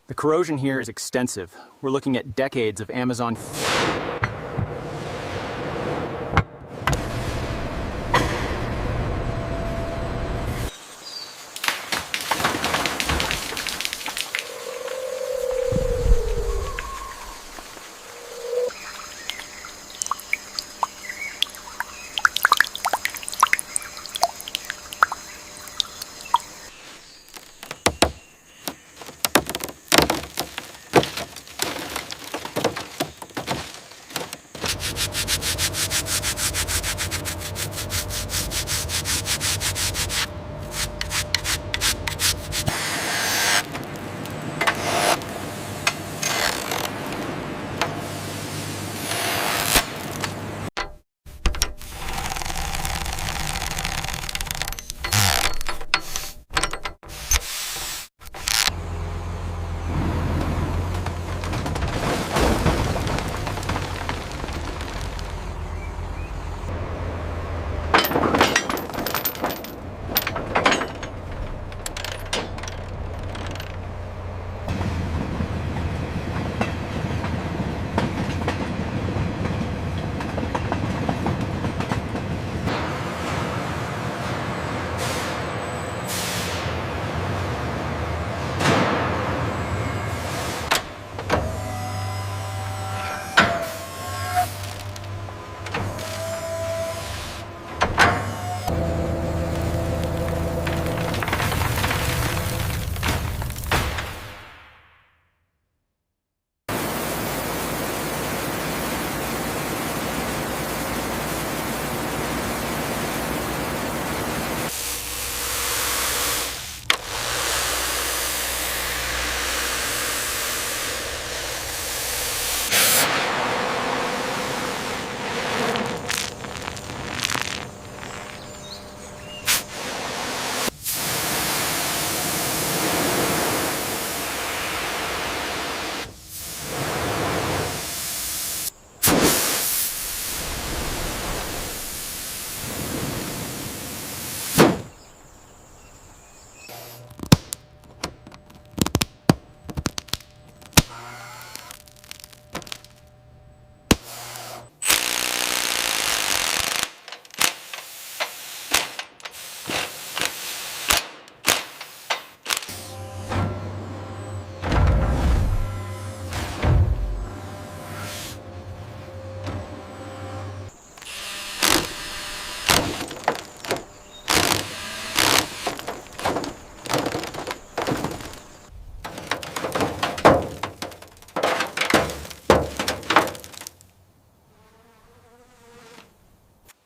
The corrosion here is extensive. We're looking at decades of Amazon.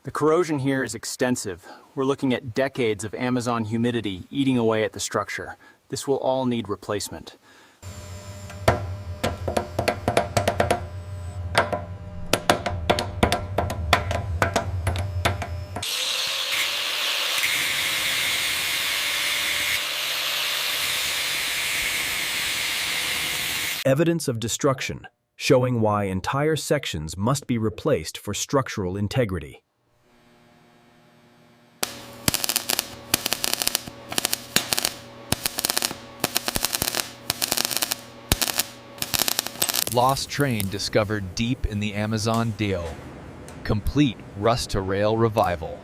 The corrosion here is extensive. We're looking at decades of Amazon humidity eating away at the structure. This will all need replacement. Evidence of destruction, showing why entire sections must be replaced for structural integrity. Lost train discovered deep in the Amazon Dio. Complete rust-to-rail revival.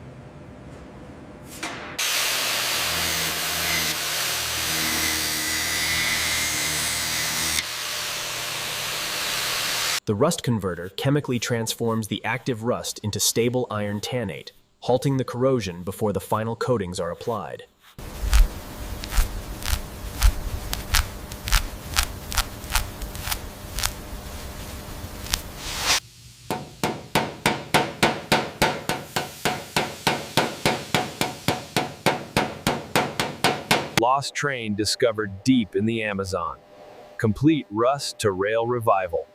The rust converter chemically transforms the active rust into stable iron tannate, halting the corrosion before the final coatings are applied. Lost train discovered deep in the Amazon. Complete rust-to-rail revival.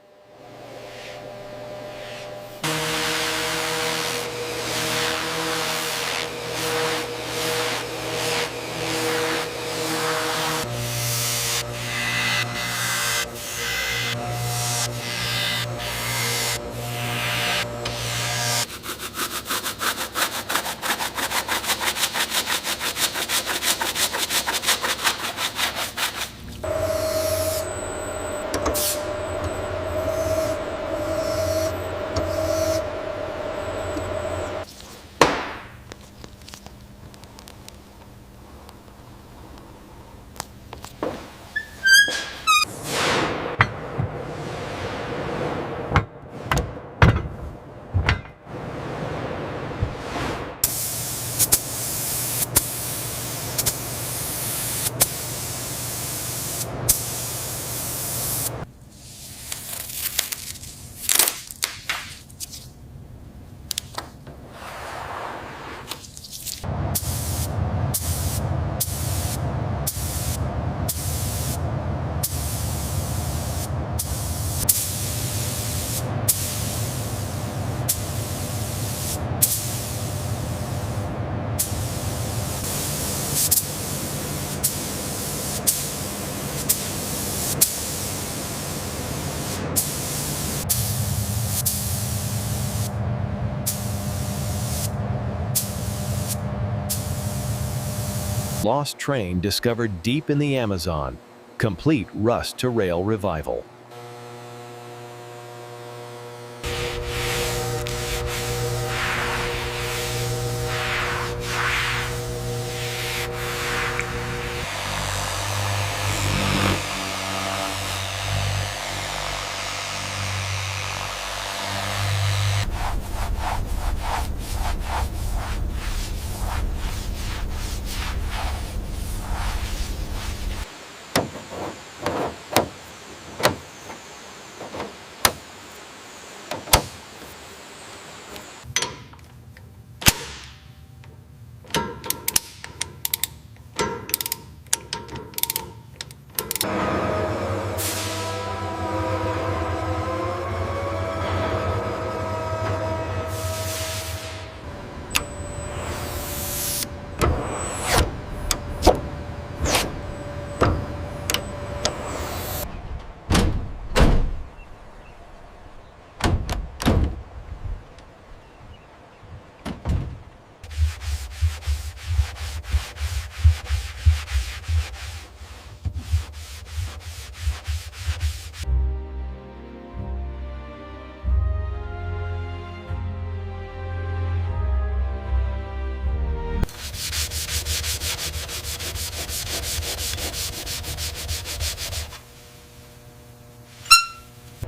Lost train discovered deep in the Amazon. Complete rust to rail revival.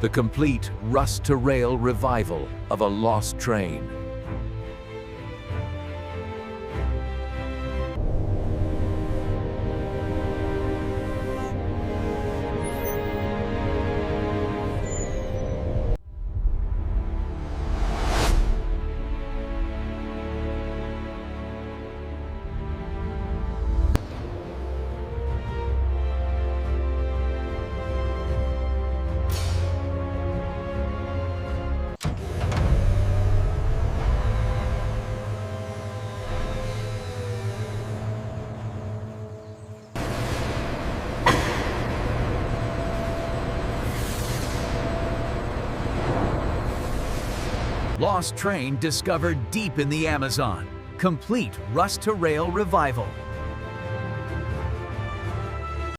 The complete rust-to-rail revival of a lost train. Lost train discovered deep in the Amazon. Complete rust-to-rail revival.